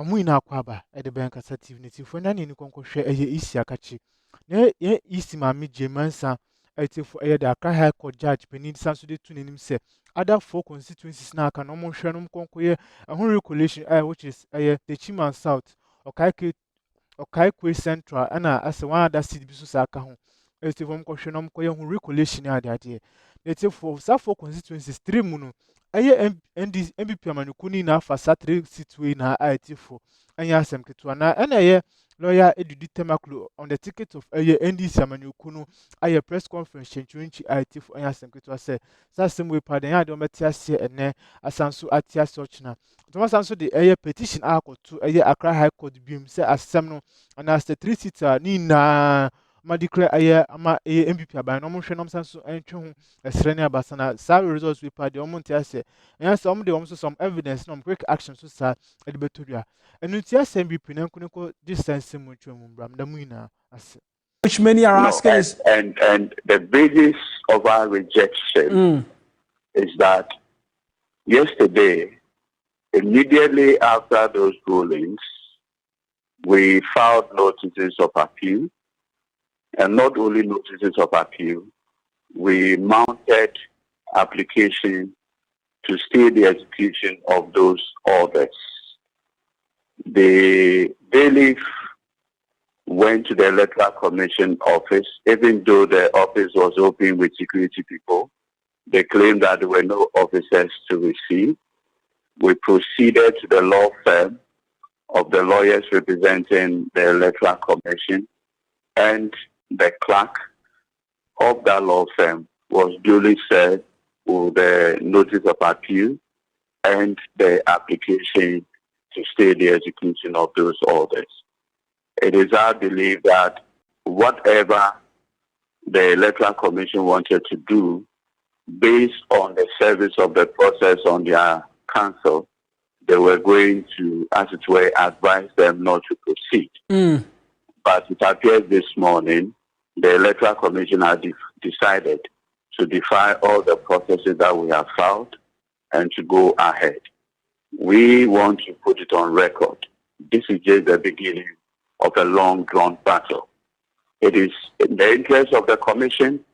Amuina Quaba at the bank assertivity for none in Conco share a easy akachi. Ye easy mammy Jamansa, I take for a Dakar High Court judge, Penny Sansude tuning himself. Other four constituencies now can almost share conquer a whole collation, which is the Chiman South, or Kaikwe Central, and as one other city Bisusaka home. As the one question on Koya who recollection idea. Let's say for four constituencies, 3 mono. Aye MVP Manukuni na for Saturday situate na IT for Anya Sam Ketuana, and aye lawyer Edu Tamaklo on the ticket of aye NDC Manukuno, aye press conference change IT for Anya Sam Ketua say, Sassam we pardon Adomatia and ne Asansu Atia Sochna. Thomas answer the aye petition article to aye Accra High Court beam say as Samno and as the 3-seater Nina. Ma declare aye ama MVP by no motion so entwe esrene abasana sa results we party omonti ase and some dey also some evidence no quick action so sa edibetodua enu ti ase MVP na nkuniko distance mu twemu bram da muina ase which many are asking is and the basis of our rejection is that yesterday, immediately after those rulings, we filed notices of appeal. And not only notices of appeal, we mounted application to stay the execution of those orders. The bailiff went to the Electoral Commission office, even though the office was open with security people. They claimed that there were no officers to receive. We proceeded to the law firm of the lawyers representing the Electoral Commission, and the clerk of that law firm was duly served with the notice of appeal and the application to stay the execution of those orders. It is our belief that whatever the Electoral Commission wanted to do, based on the service of the process on their council, they were going to, as it were, advise them not to proceed. But it appears this morning the Electoral Commission has decided to defy all the processes that we have filed and to go ahead. We want to put it on record. This is just the beginning of a long-drawn battle. It is in the interest of the Commission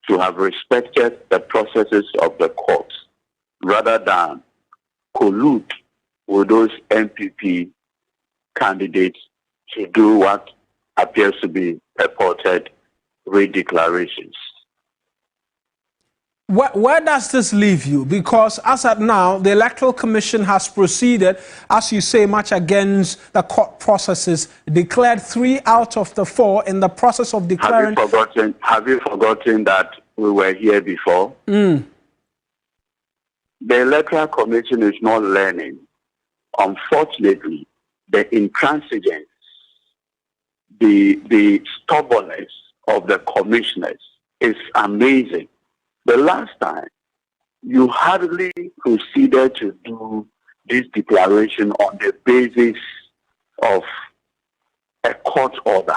to have respected the processes of the courts rather than collude with those MPP candidates to do what appears to be purported redeclarations. Where does this leave you? Because as at now, the Electoral Commission has proceeded, as you say, much against the court processes, declared 3 out of the 4 in the process of declaring... Have you forgotten that we were here before? The Electoral Commission is not learning. Unfortunately, the intransigence, the stubbornness of the commissioners is amazing. The last time, you hardly proceeded to do this declaration on the basis of a court order.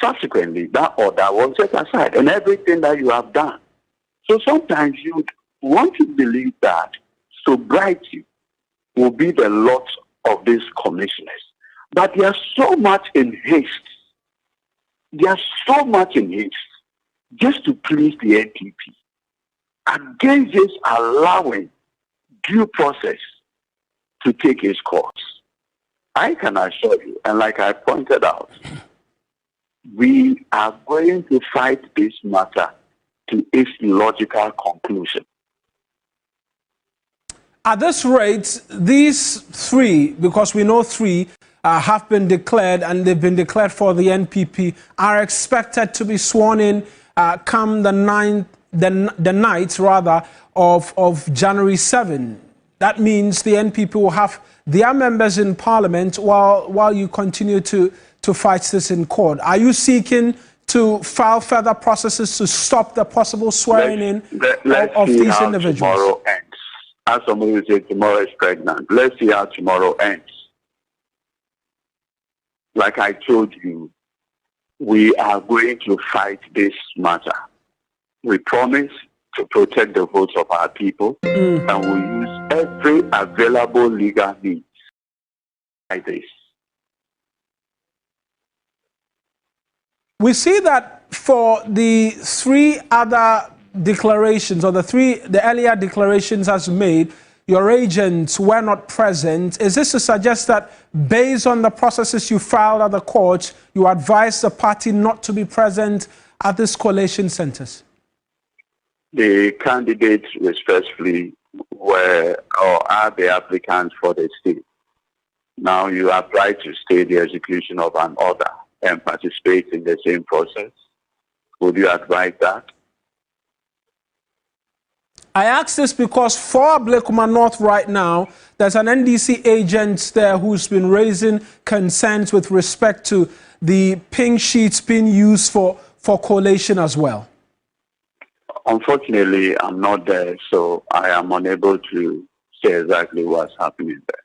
Subsequently, that order was set aside and everything that you have done. So sometimes you want to believe that sobriety will be the lot of these commissioners. But they are so much in haste. They are so much in haste just to please the NPP, against this allowing due process to take its course. I can assure you, and like I pointed out, we are going to fight this matter to its logical conclusion. At this rate, these 3, because we know 3 have been declared and they've been declared for the NPP, are expected to be sworn in come the night of January 7. That means the NPP will have their members in Parliament while you continue to fight this in court. Are you seeking to file further processes to stop the possible swearing in of these individuals? Tomorrow ends. As somebody will say, tomorrow is pregnant. Let's see how tomorrow ends. Like I told you, we are going to fight this matter. We promise to protect the votes of our people, and we use every available legal means like this. We see that for the three other declarations, or the earlier declarations as made, your agents were not present. Is this to suggest that based on the processes you filed at the court, you advised the party not to be present at these collation centers? The candidates respectively were or are the applicants for the state. Now you apply to stay the execution of an order and participate in the same process. Would you advise that? I ask this because for Blekuma North right now, there's an NDC agent there who's been raising concerns with respect to the pink sheets being used for collation as well. Unfortunately, I'm not there, so I am unable to say exactly what's happening there.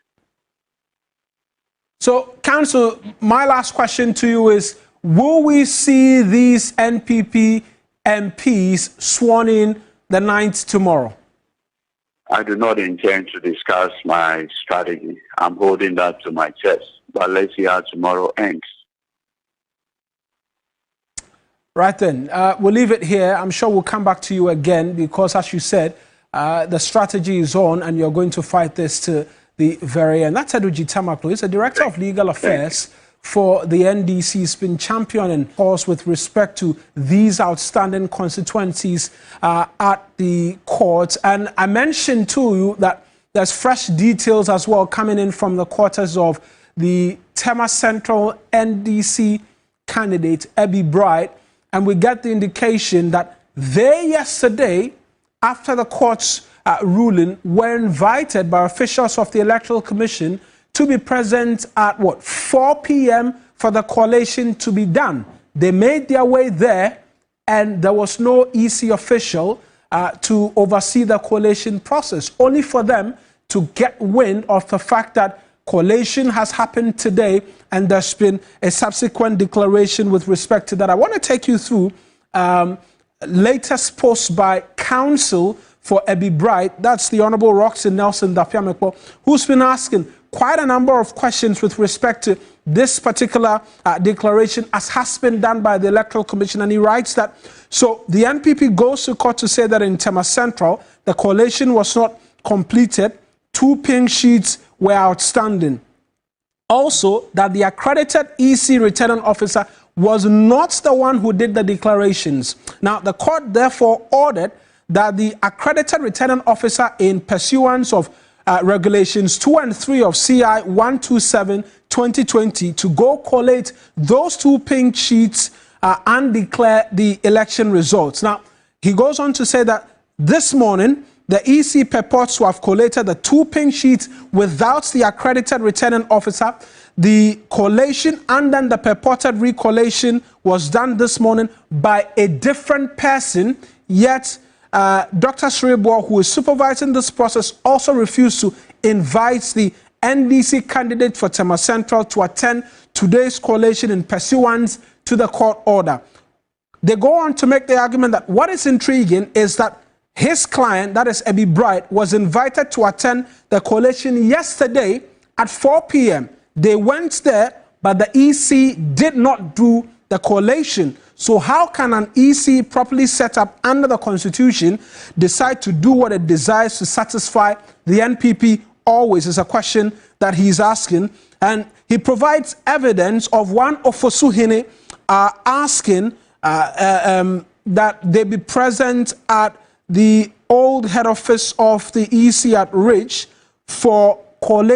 So, Council, my last question to you is, will we see these NPP MPs sworn in the 9th tomorrow? I do not intend to discuss my strategy. I'm holding that to my chest, but let's see how tomorrow ends. Right then, we'll leave it here. I'm sure we'll come back to you again because, as you said, the strategy is on and you're going to fight this to the very end. That's Eduji Tamaklo. He's the Director of Legal Affairs for the NDC. He's been championing cause with respect to these outstanding constituencies at the court. And I mentioned to you that there's fresh details as well coming in from the quarters of the TMA Central NDC candidate, Abby Bright. And we get the indication that they yesterday, after the court's ruling, were invited by officials of the Electoral Commission to be present at 4 p.m. for the collation to be done. They made their way there, and there was no EC official to oversee the collation process, only for them to get wind of the fact that collation has happened today, and there's been a subsequent declaration with respect to that. I want to take you through latest post by counsel for Abby Bright. That's the Honorable Roxy Nelson Dafiamekpo, who's been asking quite a number of questions with respect to this particular declaration, as has been done by the Electoral Commission. And he writes that, so the NPP goes to court to say that in TMA Central, the collation was not completed. 2 pink sheets were outstanding. Also, that the accredited EC returning officer was not the one who did the declarations. Now, the court therefore ordered that the accredited returning officer, in pursuance of regulations 2 and 3 of CI 127/2020, to go collate those 2 pink sheets and declare the election results. Now, he goes on to say that this morning, the EC purports to have collated the 2 pink sheets without the accredited returning officer. The collation and then the purported recollation was done this morning by a different person, yet Dr. ßrèak, who is supervising this process, also refused to invite the NDC candidate for TMA Central to attend today's collation in pursuance to the court order. They go on to make the argument that what is intriguing is that his client, that is Abby Bright, was invited to attend the collation yesterday at 4 p.m. They went there, but the EC did not do the collation. So how can an EC properly set up under the Constitution decide to do what it desires to satisfy the NPP always, is a question that he's asking. And he provides evidence of one Ofosuhene asking that they be present at the old head office of the EC at Ridge for collation.